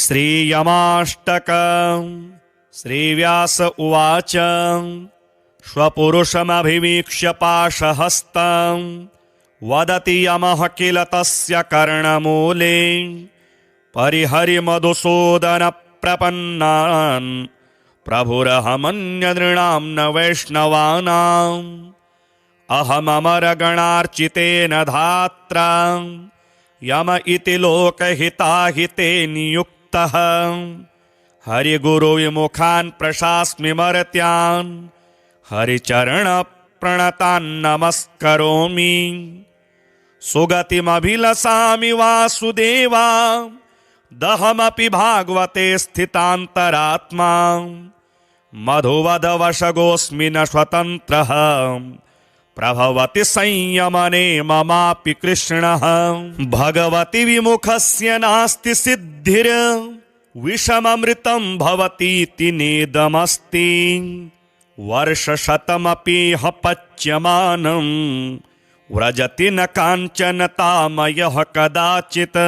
श्रीयमाष्टकम्। श्रीव्यास उवाच स्वपुरुषमभिवीक्ष्य पाशहस्तम् वदति यमः किल तस्य कर्णमूले परिहरिमधुसूदन प्रपन्नान् प्रभुरहमन्यनृणां न वैष्णवानाम् अहममरगणार्चितेन धात्रा यम इति लोकहिताहिते नियुक्तः हरिगुरुविमुखान् प्रशास्मि मर्त्यान् हरिचरणप्रणतान् नमस्करोमि सुगतिमभिलसामि वासुदेवा दहमपि भागवते स्थितान्तरात्मा मधुवदवशगोऽस्मि न स्वतन्त्रः प्रभवति संयमने ममापि कृष्णः भगवति विमुखस्य नास्ति सिद्धिर् विषममृतं भवतीति नेदमस्ति वर्षशतमपि ह पच्यमानं व्रजति न काञ्चन तामयः कदाचित्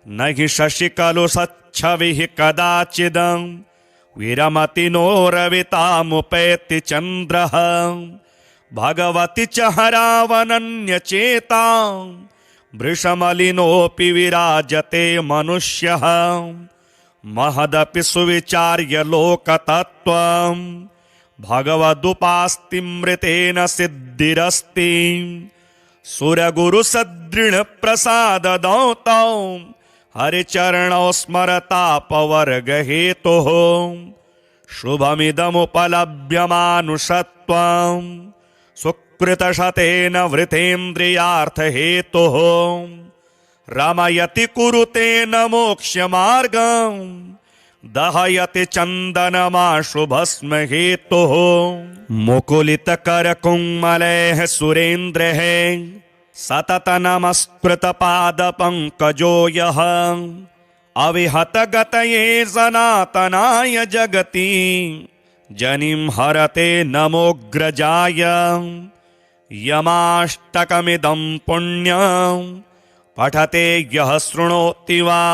न हि शशिकलु सच्छविः कदाचिद् विरमति नो रवितामुपैति चन्द्रः भगवति च हरावनन्यचेता वृषमलिनोऽपि विराजते मनुष्यः महदपि सुविचार्य लोकतत्त्वं भगवदुपास्तिमृतेन सिद्धिरस्ति सुरगुरुसदृढप्रसाददौतौ हरिचरणौ स्मरतापवर्गहेतुः शुभमिदमुपलभ्यमानुषत्वम् सुकृतशतेन वृथेन्द्रियार्थहेतुः रमयति कुरुतेन मोक्षमार्गं दहयति चन्दनमाशुभस्महेतुः मुकुलितकरकुङ्मलैः सुरेन्द्रैः सतत नमस्कृतपादपङ्कजो यः अविहतगतये सनातनाय जगति जनिं हरते नमोऽग्रजाय यमाष्टकमिदं पुण्यं पठते यः शृणोति वा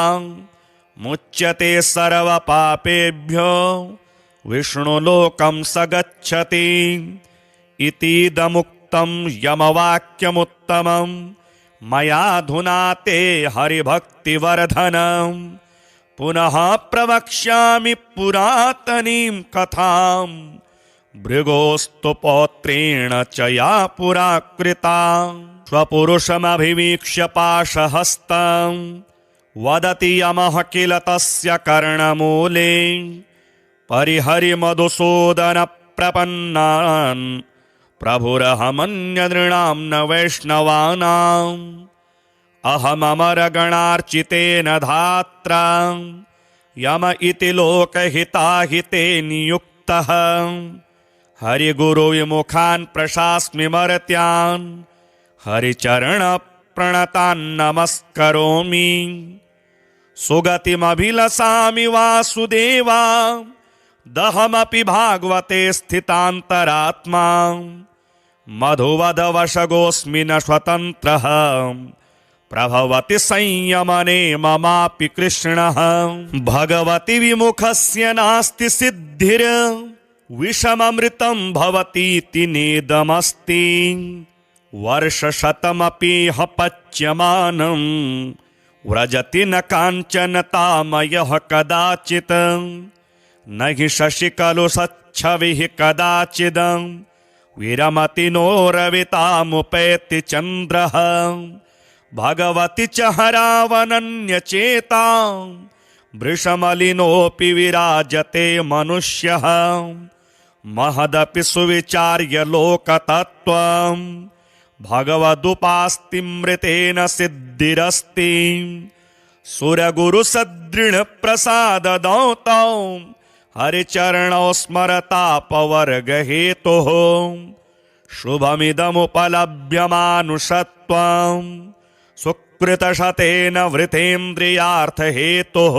मुच्यते सर्वपापेभ्यो विष्णुलोकं स गच्छति इतीदमुक्तं यमवाक्यमुत्तमं मयाधुना ते हरिभक्तिवर्धनं पुनः प्रवक्ष्यामि पुरातनीं कथां भृगोस्तु पौत्रेण च या पुरा कृता स्वपुरुषमभिवीक्ष्य पाशहस्तं वदति यमः किल तस्य कर्णमूले परिहरिमधुसूदन प्रपन्नान् प्रभुरहमन्यनृणां न वैष्णवानाम् अहममरगणार्चितेन धात्रा यम इति लोकहिताहिते नियुक्तः हरिगुरुविमुखान् प्रशास्मि मर्त्यान् हरिचरणप्रणतान् नमस्करोमि सुगतिमभिलसामि वासुदेवा दहमपि भागवते स्थितान्तरात्मा मधुवदवशगोऽस्मि न स्वतन्त्रः प्रभवति संयमने ममापि कृष्णः भगवति विमुखस्य नास्ति सिद्धिर् विषममृतं भवतीति नेदमस्ति वर्षशतमपि ह पच्यमानं व्रजति न काञ्चन तामयः कदाचित् न हि शशिकलु सच्छविः कदाचिद् विरमति नो रवितामुपैति चन्द्रः भगवति च हरावनन्यचेता वृषमलिनोऽपि विराजते मनुष्यः महदपि सुविचार्य लोकतत्त्वं भगवदुपास्तिमृतेन सिद्धिरस्ति सुरगुरुसदृढप्रसाददौतौ हरिचरणौ स्मरतापवर्गहेतुः शुभमिदमुपलभ्यमानुषत्वम् सुकृतशतेन वृथेन्द्रियार्थहेतुः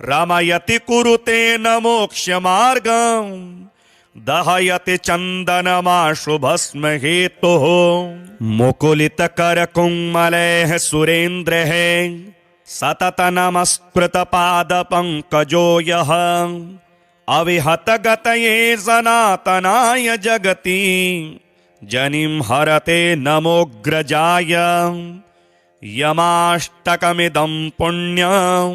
रमयति कुरुतेन मोक्षमार्गं दहयति चन्दनमाशुभस्महेतुः मुकुलितकरकुङ्मलैः सुरेन्द्रैः सतत नमस्कृतपादपङ्कजो यः अविहतगतये सनातनाय जगति जनिं हरते नमोऽग्रजाय यमाष्टकमिदं पुण्यं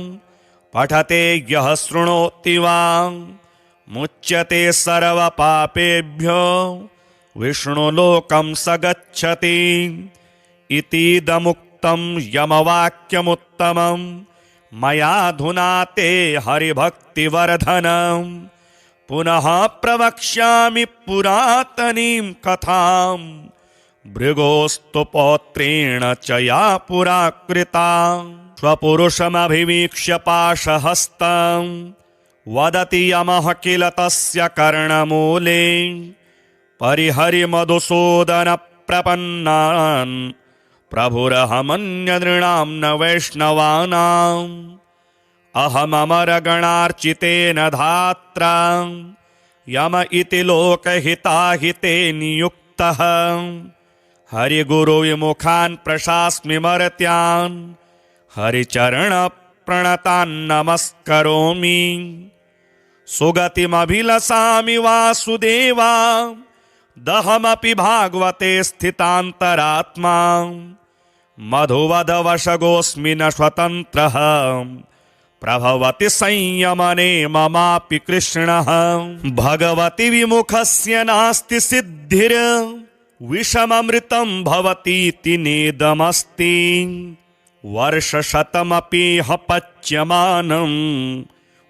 पठते यः शृणोति वा मुच्यते सर्वपापेभ्यो विष्णुलोकं स गच्छति इतीदमुक्तं यमवाक्यमुत्तमं मयाधुना ते हरिभक्तिवर्धनं पुनः प्रवक्ष्यामि पुरातनीं कथां भृगोस्तु पौत्रेण च या पुरा कृता स्वपुरुषमभिवीक्ष्य पाशहस्तं वदति यमः किल तस्य कर्णमूले परिहरिमधुसूदनप्रपन्नान् प्रभुरहमन्यनृणां न वैष्णवानाम् अहममरगणार्चितेन धात्रा यम इति लोकहिताहिते नियुक्तः हरिगुरुविमुखान् प्रशास्मि मर्त्यान् हरिचरणप्रणतान् नमस्करोमि सुगतिमभिलसामि वासुदेवा दहमपि भागवते स्थितान्तरात्मा मधुवदवशगोऽस्मि न स्वतन्त्रः प्रभवति संयमने ममापि कृष्णः भगवति विमुखस्य नास्ति सिद्धिर् विषममृतं भवतीति नेदमस्ति वर्षशतमपि ह पच्यमानं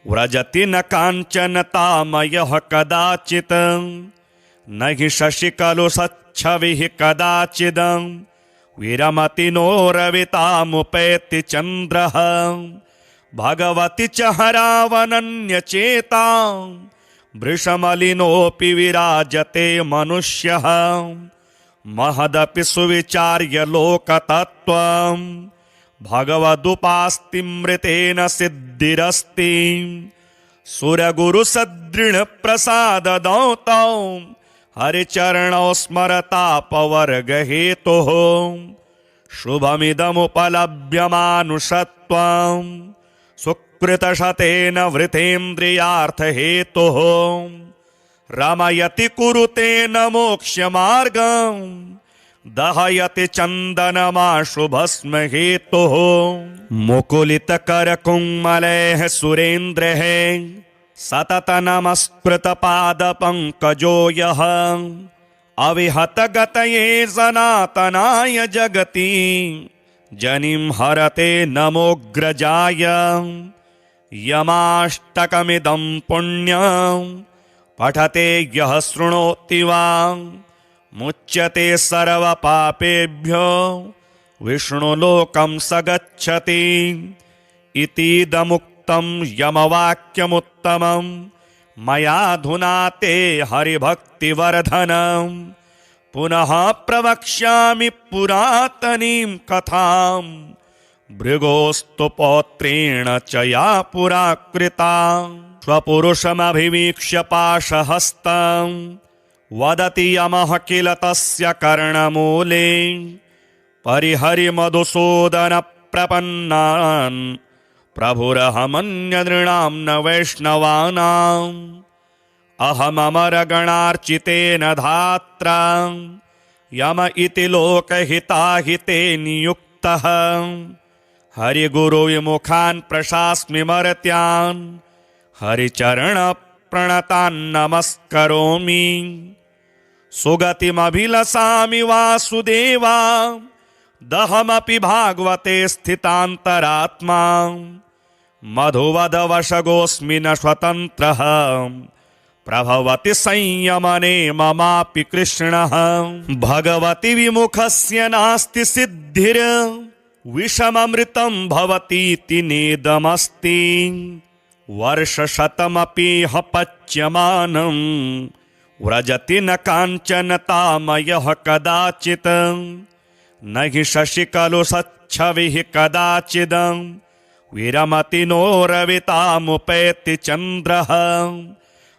व्रजति न काञ्चन तामयः कदाचित् न हि शशिकलु सच्छविः कदाचिदं विरमति नो रवितामुपैति चन्द्रः भगवति च हरावनन्यचेता वृषमलिनोऽपि विराजते मनुष्यः महदपि सुविचार्य लोकतत्त्वं भगवदुपास्तिमृतेन सिद्धिरस्ति सुरगुरुसदृढप्रसाददौतौ हरिचरणौ स्मरतापवर्गहेतुः शुभमिदमुपलभ्यमानुषत्वं सुकृतशतेन वृथेन्द्रियार्थहेतुः रमयति कुरुते न मोक्षमार्गं दहयति चन्दनमाशुभस्महेतुः मुकुलितकरकुङ्मलैः सुरेन्द्रैः सतत नमस्कृतपादपङ्कजो यः अविहतगतये सनातनाय जगति जनिं हरते नमोऽग्रजाय यमाष्टकमिदं पुण्यं पठते यः शृणोति वा मुच्यते सर्वपापेभ्यो विष्णुलोकं स गच्छति इतीदमुक्तं यमवाक्यमुत्तमं मयाधुना ते हरिभक्तिवर्धनं पुनः प्रवक्ष्यामि पुरातनीं कथां भृगोस्तु पौत्रेण च या पुरा कृता स्वपुरुषमभिवीक्ष्य पाशहस्तं वदति यमः किल तस्य कर्णमूले परिहरिमधुसूदनप्रपन्नान् प्रभुरहमन्यनृणां न वैष्णवानाम् अहममरगणार्चितेन धात्रा यम इति लोकहिताहिते नियुक्तः हरिगुरुविमुखान् प्रशास्मि मर्त्यान् हरिचरणप्रणतान् नमस्करोमि सुगतिमभिलसामि वासुदेवा दहमपि भागवते स्थितान्तरात्मा मधुवदवशगोऽस्मि न स्वतन्त्रः प्रभवति संयमने ममापि कृष्णः भगवति विमुखस्य नास्ति सिद्धिर् विषममृतं भवतीति नेदमस्ति वर्षशतमपि ह पच्यमानं व्रजति न काञ्चन तामयः कदाचित् न हि शशिकलु सच्छविः कदाचिदं विरमति नो रवितामुपैति चन्द्रः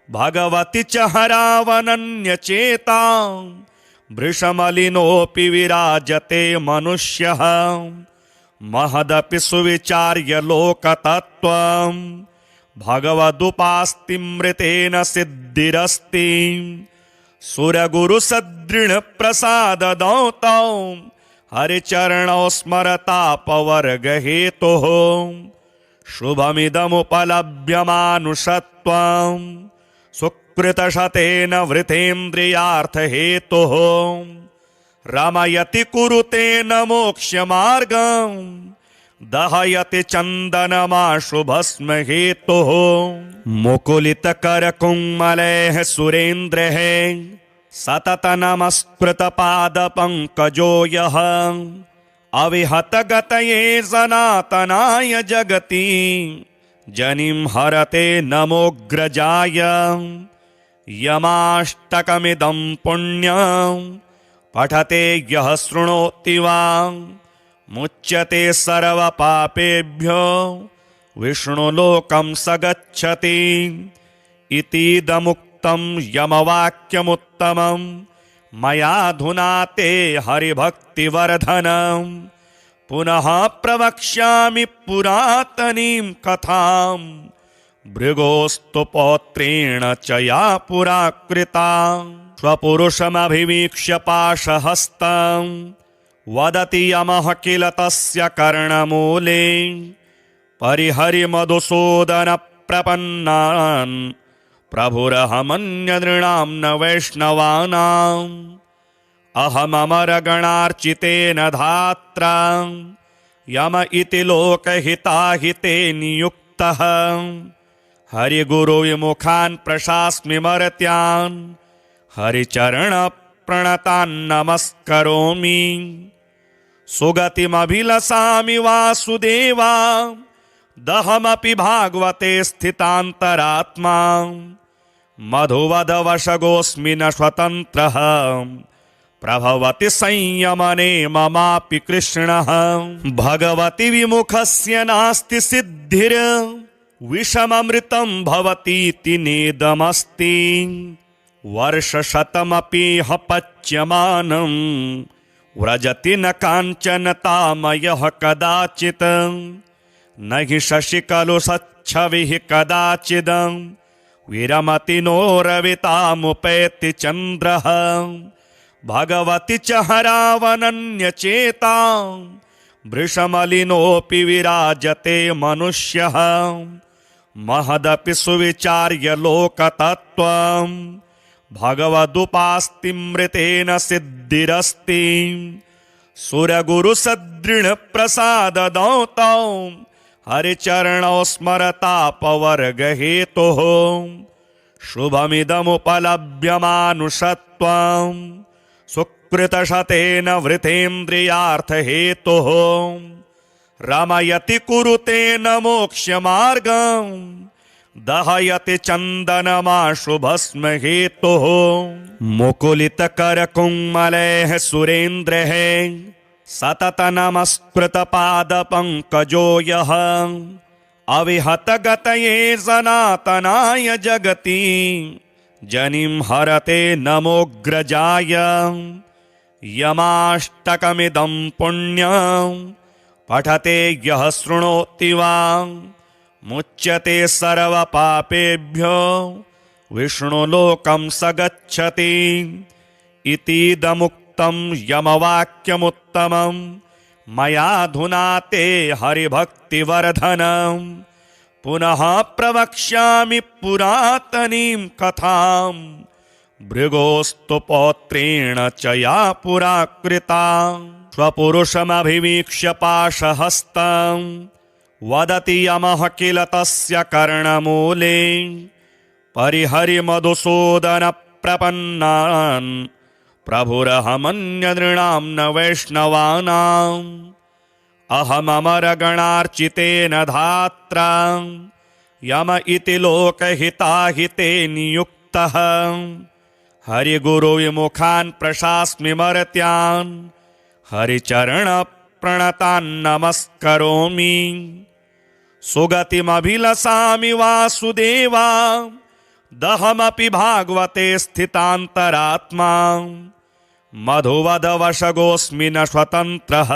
भगवति च हरावनन्यचेता वृषमलिनोऽपि विराजते मनुष्यः महदपि सुविचार्य लोकतत्त्वम् भगवदुपास्तिमृतेन सिद्धिरस्ति सुरगुरुसदृढप्रसाददौतौ हरिचरणौ स्मरतापवर्गहेतुः शुभमिदमुपलभ्यमानुषत्वम् सुकृतशतेन वृथेन्द्रियार्थहेतुः रमयति कुरुतेन मोक्षमार्गम् दहयति चन्दनमाशुभस्म हेतुः मुकुलितकरकुङ्मलैः सुरेन्द्रैः सतत नमस्कृतपादपङ्कजो यः अविहतगतये सनातनाय जगति जनिं हरते नमोऽग्रजाय यमाष्टकमिदं पुण्यं पठते यः शृणोति वा मुच्यते सर्वपापेभ्यो विष्णुलोकं स गच्छति इतीदमुक्तं यमवाक्यमुत्तमं मयाधुना ते हरिभक्तिवर्धनं पुनः प्रवक्ष्यामि पुरातनीं कथां भृगोस्तु पौत्रेण च या पुरा कृता स्वपुरुषमभिवीक्ष्य पाशहस्तं वदति यमः किल तस्य कर्णमूले परिहरिमधुसूदनप्रपन्नान् प्रभुरहमन्यनृणां न वैष्णवानाम् अहममरगणार्चितेन धात्रा यम इति लोकहिताहिते नियुक्तः हरिगुरुविमुखान् प्रशास्मि मर्त्यान् हरिचरणप्रणतान् नमस्करोमि सुगतिमभिलसामि वासुदेवा दहमपि भागवते स्थितान्तरात्मा मधुवदवशगोऽस्मि न स्वतन्त्रः प्रभवति संयमने ममापि कृष्णः भगवति विमुखस्य नास्ति सिद्धिर् विषममृतं भवतीति नेदमस्ति वर्षशतमपि पच्यमानं व्रजति न काञ्चन तामयः कदाचित् न हि शशिकलु सच्छविः कदाचिद् विरमति नो रवितामुपैति चन्द्रः भगवति च हरावनन्यचेता वृषमलिनोऽपि विराजते मनुष्यः महदपि सुविचार्य लोकतत्त्वम् भगवदुपास्तिमृतेन सिद्धिरस्ति सुरगुरुसदृढप्रसाददौतौ हरिचरणौ स्मरतापवर्गहेतुः शुभमिदमुपलभ्यमानुषत्वम् सुकृतशतेन वृथेन्द्रियार्थहेतुः रमयति कुरुतेन मोक्षमार्गम् दहयति चन्दनमाशुभस्म हेतुः मुकुलितकरकुङ्मलैः सुरेन्द्रैः सतत नमस्कृतपादपङ्कजो यः अविहतगतये सनातनाय जगति जनिं हरते नमोऽग्रजाय यमाष्टकमिदं पुण्यं पठते यः शृणोति वा मुच्यते सर्वपापेभ्यो विष्णुलोकं स गच्छति इतीदमुक्तं यमवाक्यमुत्तमं मयाधुना ते हरिभक्तिवर्धनं पुनः प्रवक्ष्यामि पुरातनीं कथां भृगोस्तु पौत्रेण च या पुरा कृता स्वपुरुषमभिवीक्ष्य पाशहस्तं वदति यमः किल तस्य कर्णमूले परिहरिमधुसूदनप्रपन्नान् प्रभुरहमन्यनृणां न वैष्णवानाम् अहममरगणार्चितेन धात्रा यम इति लोकहिताहिते नियुक्तः हरिगुरुविमुखान् प्रशास्मि मर्त्यान् हरिचरणप्रणतान् नमस्करोमि सुगतिमभिलसामि वासुदेवा दहमपि भागवते स्थितान्तरात्मा मधुवदवशगोऽस्मि न स्वतन्त्रः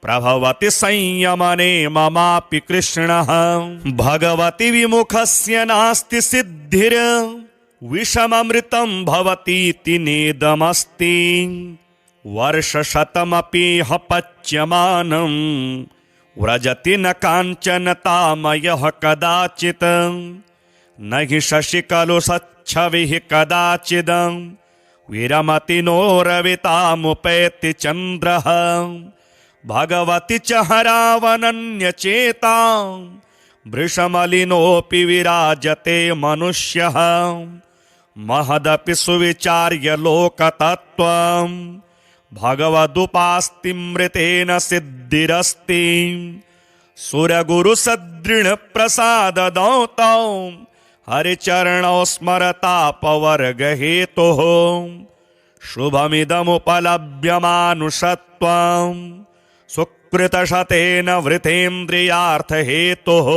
प्रभवति संयमने ममापि कृष्णः भगवति विमुखस्य नास्ति सिद्धिर् विषममृतं भवतीति नेदमस्ति वर्षशतमपि ह पच्यमानं व्रजति न काञ्चन तामयः कदाचित् न हि शशिकलु सच्छविः कदाचिदं विरमति नो रवितामुपैति चन्द्रः भगवति च हरावनन्यचेता वृषमलिनोऽपि विराजते मनुष्यः महदपि सुविचार्य लोकतत्त्वं भगवदुपास्तिमृतेन सिद्धिरस्ति सुरगुरुसदृढप्रसाददौतौ हरिचरणौ स्मरतापवर्गहेतुः शुभमिदमुपलभ्यमानुषत्वं सुकृतशतेन वृथेन्द्रियार्थहेतुः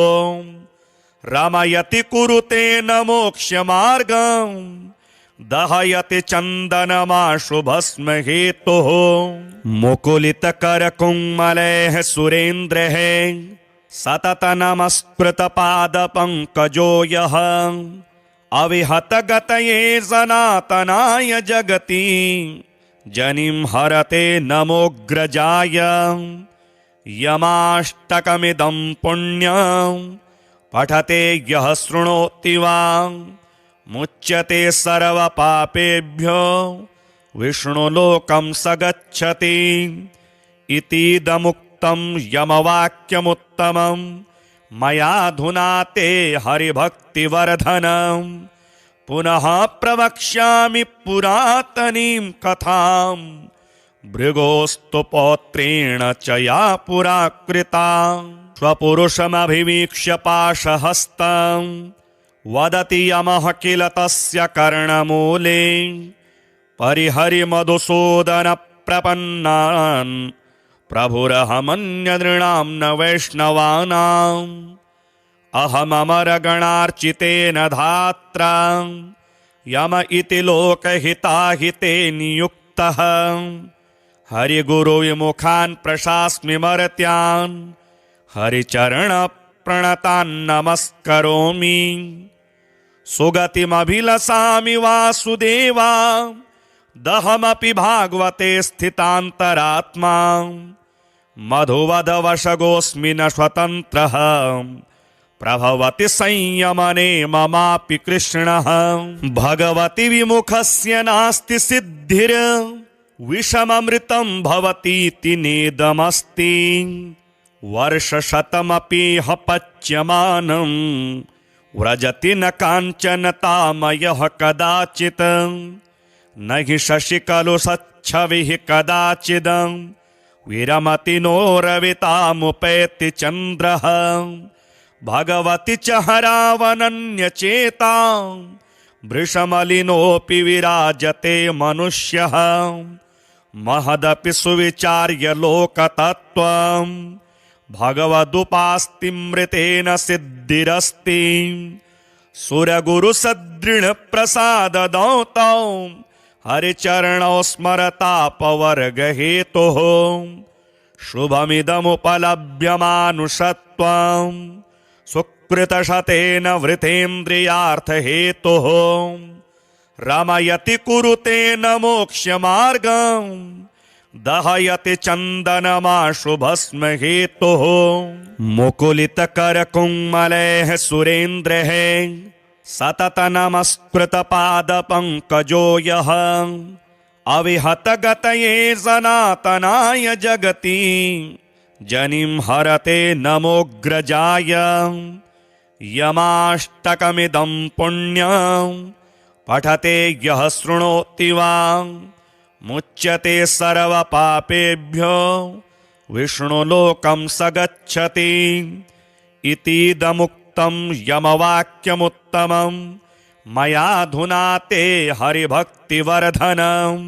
रमयति कुरुतेन मोक्षमार्गं दहयति चन्दनमाशु भस्महेतुः मुकुलितकरकुङ्मलैः सुरेन्द्रैः सतत नमस्कृतपादपङ्कजो यः अविहतगतये सनातनाय जगति जनिं हरते नमोऽग्रजाय यमाष्टकमिदं पुण्यं पठते यः शृणोति वा मुच्यते सर्वपापेभ्यो विष्णुलोकं स गच्छति इतीदमुक्तं यमवाक्यमुत्तमं मयाधुना ते हरिभक्तिवर्धनं पुनः प्रवक्ष्यामि पुरातनीं कथां भृगोस्तु पौत्रेण च या पुरा कृता स्वपुरुषमभिवीक्ष्य पाशहस्तं वदति यमः किल तस्य कर्णमूले परिहरिमधुसूदनप्रपन्नान् प्रभुरहमन्यनृणां न वैष्णवानाम् अहममरगणार्चितेन धात्रा यम इति लोकहिताहिते नियुक्तः हरिगुरुविमुखान् प्रशास्मि मर्त्यान् हरिचरणप्रणतान् नमस्करोमि सुगतिमभिलसामि वासुदेवा दहमपि भागवते स्थितान्तरात्मा मधुवदवशगोऽस्मि न स्वतन्त्रः प्रभवति संयमने ममापि कृष्णः भगवति विमुखस्य नास्ति सिद्धिर् विषममृतं भवतीति नेदमस्ति वर्षशतमपि ह पच्यमानं व्रजति न काञ्चन तामयः कदाचित् न हि शशिकलु सच्छविः कदाचिदं विरमति नो रवितामुपैति चन्द्रः भगवति च हरावनन्यचेता वृषमलिनोऽपि विराजते मनुष्यः महदपि सुविचार्य लोकतत्त्वं भगवदुपास्तिमृतेन सिद्धिरस्ति सुरगुरुसदृढप्रसाददौतौ हरिचरणौ स्मरतापवर्गहेतुः शुभमिदमुपलभ्यमानुषत्वं सुकृतशतेन वृथेन्द्रियार्थहेतुः रमयति कुरुतेन मोक्षमार्गं दहयति चन्दनमाशु भस्महेतुः मुकुलितकरकुङ्मलैः सुरेन्द्रैः सतत नमस्कृतपादपङ्कजो यः अविहतगतये सनातनाय जगति जनिं हरते नमोऽग्रजाय यमाष्टकमिदं पुण्यं पठते यः शृणोति वा मुच्यते सर्वपापेभ्यो विष्णुलोकं स गच्छति इतीदमुक्तं यमवाक्यमुत्तमं मयाधुना ते हरिभक्तिवर्धनं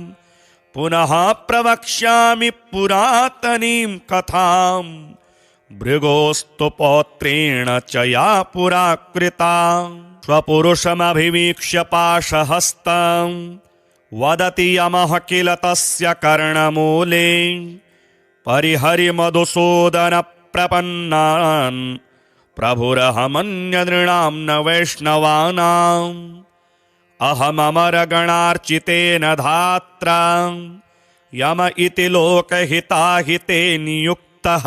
पुनः प्रवक्ष्यामि पुरातनीं कथां भृगोस्तु पौत्रेण च या पुरा कृता स्वपुरुषमभिवीक्ष्य पाशहस्तं वदति यमः किल तस्य कर्णमूले परिहरिमधुसूदन प्रपन्नान् प्रभुरहमन्यनृणां न वैष्णवानाम् अहममरगणार्चितेन धात्रा यम इति लोकहिताहिते नियुक्तः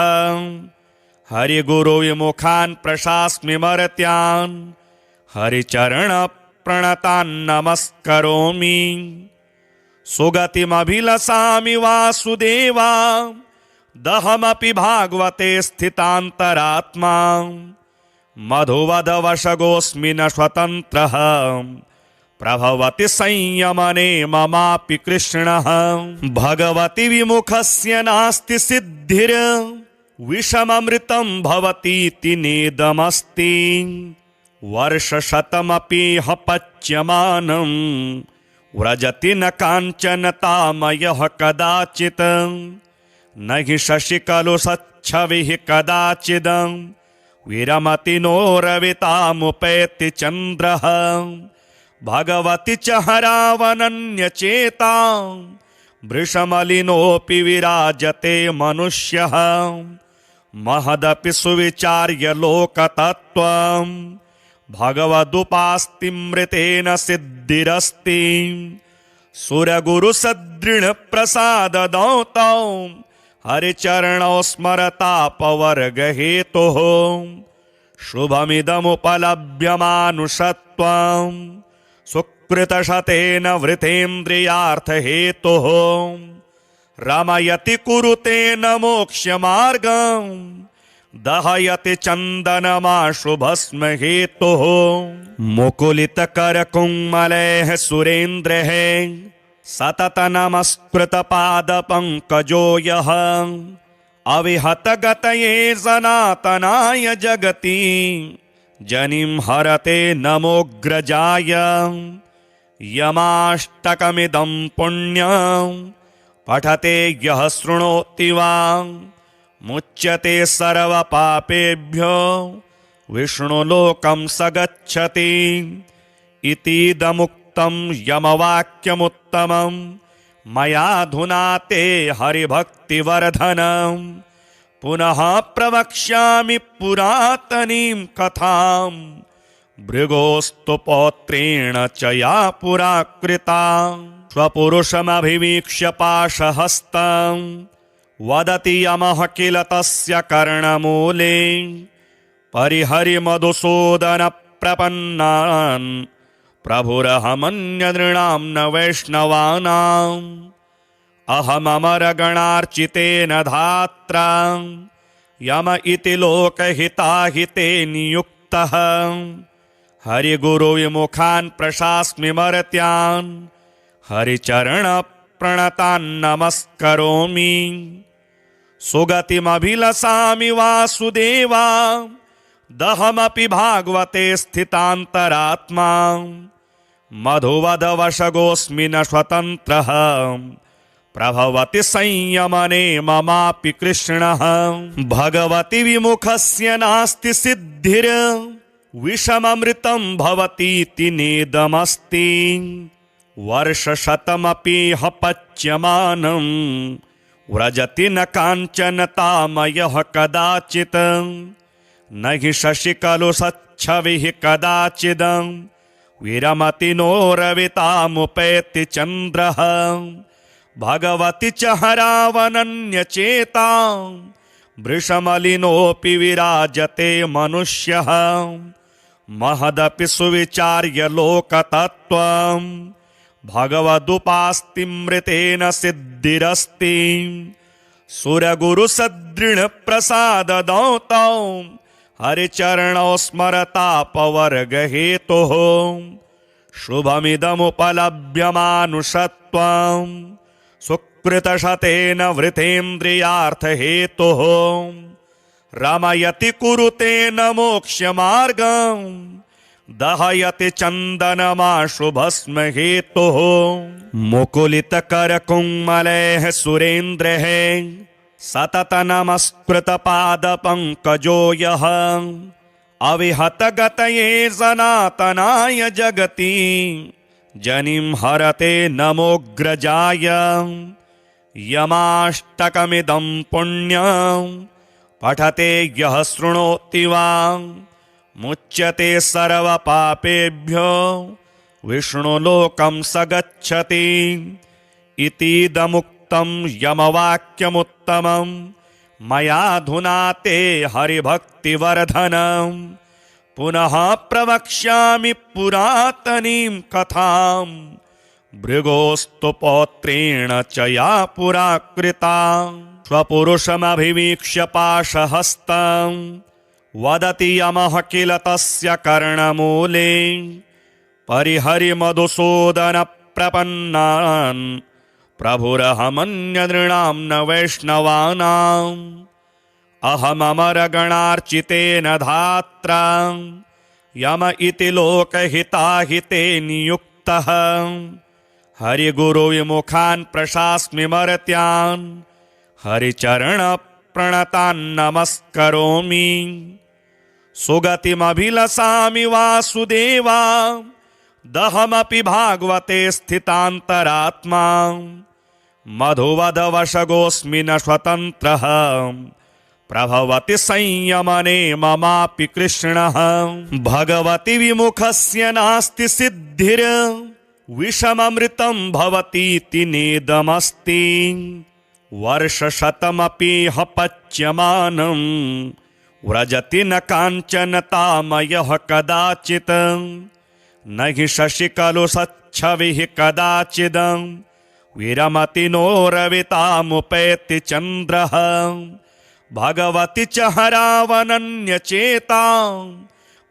हरिगुरुविमुखान् प्रशास्मि मर्त्यान् हरिचरणप्रणतान् नमस्करोमि सुगतिमभिलसामि वासुदेवा दहमपि भागवते स्थितान्तरात्मा मधुवदवशगोऽस्मि न स्वतन्त्रः प्रभवति संयमने ममापि कृष्णः भगवति विमुखस्य नास्ति सिद्धिर् विषममृतं भवतीति नेदमस्ति वर्षशतमपि ह पच्यमानं व्रजति न काञ्चन तामयः कदाचित् न हि शशिकलु सच्छविः कदाचिद् विरमति नो रवितामुपैति चन्द्रः भगवति च हरावनन्यचेता वृषमलिनोऽपि विराजते मनुष्यः महदपि सुविचार्य लोकतत्त्वम् भगवदुपास्तिमृतेन सिद्धिरस्ति सुरगुरुसदृढप्रसाददौतौ हरिचरणौ स्मरतापवर्गहेतुः शुभमिदमुपलभ्यमानुषत्वम् सुकृतशतेन वृथेन्द्रियार्थहेतुः रमयति कुरुतेन मोक्षमार्गम् दहयति चन्दनमाशुभस्म हेतुः मुकुलितकरकुङ्मलैः सुरेन्द्रैः सतत नमस्कृतपादपङ्कजो यः अविहतगतये सनातनाय जगति जनिं हरते नमोऽग्रजाय यमाष्टकमिदं पुण्यं पठते यः शृणोति वा मुच्यते सर्वपापेभ्यो विष्णुलोकं स गच्छति इतीदमुक्तं यमवाक्यमुत्तमं मयाधुना ते हरिभक्तिवर्धनं पुनः प्रवक्ष्यामि पुरातनीं कथां भृगोस्तु पौत्रेण च या पुरा कृता स्वपुरुषमभिवीक्ष्य पाशहस्तं वदति यमः किल तस्य कर्णमूले परिहरिमधुसूदन प्रपन्नान् प्रभुरहमन्यनृणां न वैष्णवानाम् अहममरगणार्चितेन धात्रा यम इति लोकहिताहिते नियुक्तः हरिगुरुविमुखान् प्रशास्मि मर्त्यान् हरिचरणप्रणतान् नमस्करोमि सुगतिमभिलसामि वासुदेवा दहमपि भागवते स्थितान्तरात्मा मधुवदवशगोऽस्मि न स्वतन्त्रः प्रभवति संयमने ममापि कृष्णः भगवति विमुखस्य नास्ति सिद्धिर् विषममृतं भवतीति नेदमस्ति वर्षशतमपि ह पच्यमानं व्रजति न काञ्चन तामयः कदाचित् न हि शशिकलु सच्छविः कदाचिद् विरमति नो रवितामुपैति चन्द्रः भगवति च हरावनन्यचेता वृषमलिनोऽपि विराजते मनुष्यः महदपि सुविचार्य लोकतत्त्वम् भगवदुपास्तिमृतेन सिद्धिरस्ति सुरगुरुसदृढप्रसाददौतौ हरिचरणौ स्मरतापवर्गहेतुः शुभमिदमुपलभ्यमानुषत्वम् सुकृतशतेन वृथेन्द्रियार्थहेतुः रमयति कुरुतेन मोक्षमार्गम् दहयति चन्दनमाशुभस्म हेतुः मुकुलितकरकुङ्मलैः सुरेन्द्रैः सतत नमस्कृतपादपङ्कजो यः अविहतगतये सनातनाय जगति जनिं हरते नमोऽग्रजाय यमाष्टकमिदं पुण्यं पठते यः शृणोति वा मुच्यते सर्वपापेभ्यो विष्णुलोकं स गच्छति। इतीदमुक्तं यमवाक्यमुत्तमं मयाधुना ते हरिभक्तिवर्धनं पुनः प्रवक्ष्यामि पुरातनीं कथां भृगोस्तु पौत्रेण च या पुरा कृता। स्वपुरुषमभिवीक्ष्य पाशहस्तं वदति यमः किल तस्य कर्णमूले परिहरिमधुसूदन प्रपन्नान् प्रभुरहमन्यनृणां न वैष्णवानाम् अहममरगणार्चितेन धात्रा यम इति लोकहिताहिते नियुक्तः हरिगुरुविमुखान् प्रशास्मि मर्त्यान् हरिचरणप्रणतान् नमस्करोमि। सुगतिमभिलसामि वासुदेवा दहमपि भागवते स्थितान्तरात्मा मधुवदवशगोऽस्मि न स्वतन्त्रः प्रभवति संयमने ममापि कृष्णः। भगवति विमुखस्य नास्ति सिद्धिर् विषममृतं भवतीति नेदमस्ति वर्षशतमपि ह पच्यमानं व्रजति न काञ्चनतामयः कदाचित् न हि शशिकलु सच्छविः कदाचिदं विरमति नो रवितामुपैति चन्द्रः। भगवति च हरावनन्यचेता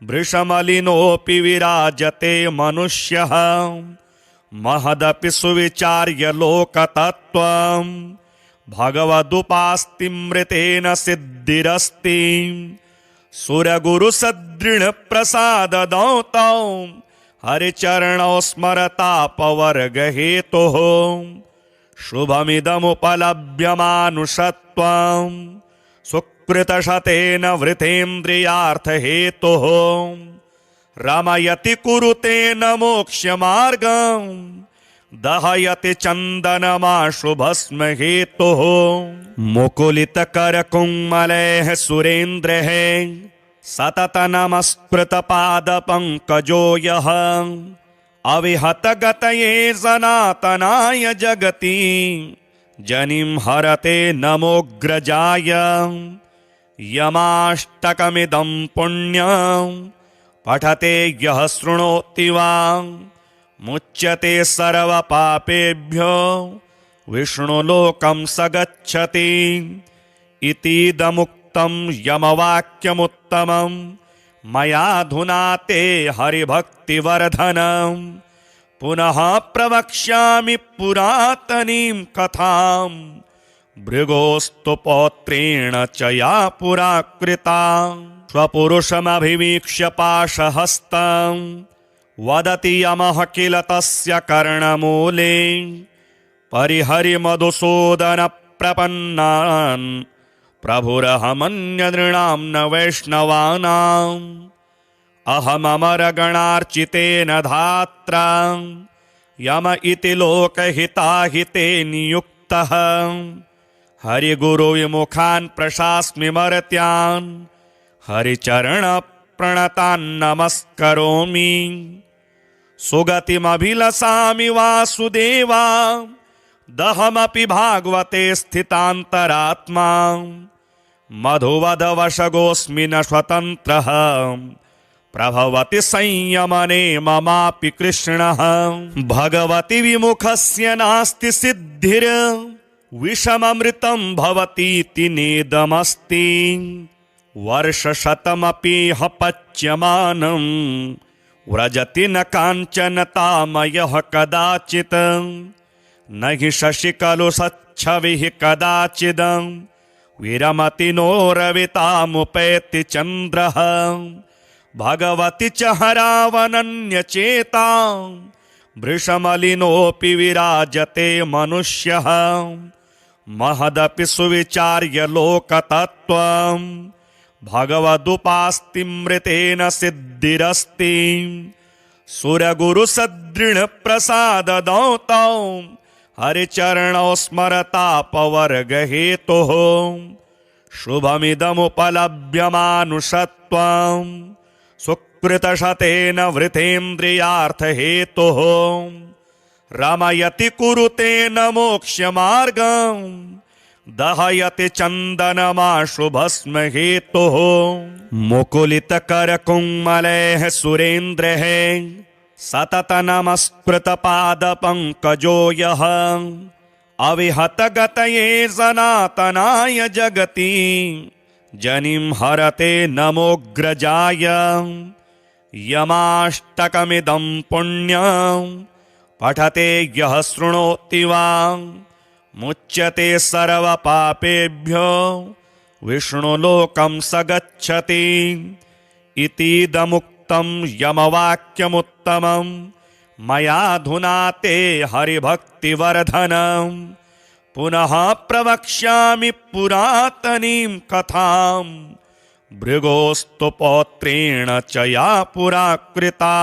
वृषमलिनोऽपि विराजते मनुष्यः महदपि सुविचार्य लोकतत्त्वं भगवदुपास्तिमृतेन सिद्धिरस्ति। सुरगुरुसदृढप्रसाददौतौ हरिचरणौ स्मरतापवर्गहेतुः शुभमिदमुपलभ्यमानुषत्वं सुकृतशतेन वृथेन्द्रियार्थहेतुः रमयति कुरुतेन मोक्षमार्गं दहयति चन्दनमाशुभस्म हेतुः। मुकुलितकरकुङ्मलैः सुरेन्द्रैः सतत नमस्कृतपादपङ्कजो यः अविहतगतये सनातनाय जगति जनिं हरते नमोऽग्रजाय। यमाष्टकमिदं पुण्यं पठते यः शृणोति वा मुच्यते सर्वपापेभ्यो विष्णुलोकं स गच्छति। इतीदमुक्तं यमवाक्यमुत्तमं मयाधुना ते हरिभक्तिवर्धनं पुनः प्रवक्ष्यामि पुरातनीं कथां भृगोस्तु पौत्रेण च या पुरा कृता। स्वपुरुषमभिवीक्ष्य पाशहस्तं वदति यमः किल तस्य कर्णमूले परिहरिमधुसूदन प्रपन्नान् प्रभुरहमन्यनृणां न वैष्णवानाम् अहममरगणार्चितेन धात्रा यम इति लोकहिताहिते नियुक्तः हरिगुरुविमुखान् प्रशास्मि मर्त्यान् हरिचरणप्रणतान् नमस्करोमि। सुगतिमभिलसामि वासुदेवा दहमपि भागवते स्थितान्तरात्मा मधुवदवशगोऽस्मि न स्वतन्त्रः प्रभवति संयमने ममापि कृष्णः। भगवति विमुखस्य नास्ति सिद्धिर् विषममृतं भवतीति नेदमस्ति वर्षशतमपि ह पच्यमानं व्रजति न काञ्चनतामयः कदाचित् न हि शशिकलु सच्छविः कदाचिदं विरमति नो रवितामुपैति चन्द्रः। भगवति च हरावनन्यचेता वृषमलिनोऽपि विराजते मनुष्यः महदपि सुविचार्य लोकतत्त्वं भगवदुपास्तिमृतेन सिद्धिरस्ति। सुरगुरुसदृढप्रसाददौतौ हरिचरणौ स्मरतापवर्गहेतुः शुभमिदमुपलभ्यमानुषत्वम् सुकृतशतेन वृथेन्द्रियार्थहेतुः रमयति कुरुतेन मोक्षमार्गम् दहयति चन्दनमाशुभस्म हेतुः मुकुलितकरकुङ्मलैः सुरेन्द्रैः सतत नमस्कृतपादपङ्कजो यः अविहतगतये सनातनाय जगति जनिं हरते नमोऽग्रजाय यमाष्टकमिदं पुण्यं पठते यः शृणोति वा मुच्यते सर्वपापेभ्यो विष्णुलोकं स गच्छति इतीदमुक्तं यमवाक्यमुत्तमं मयाधुना ते हरिभक्तिवर्धनं पुनः प्रवक्ष्यामि पुरातनीं कथां भृगोस्तु पौत्रेण च या पुरा कृता।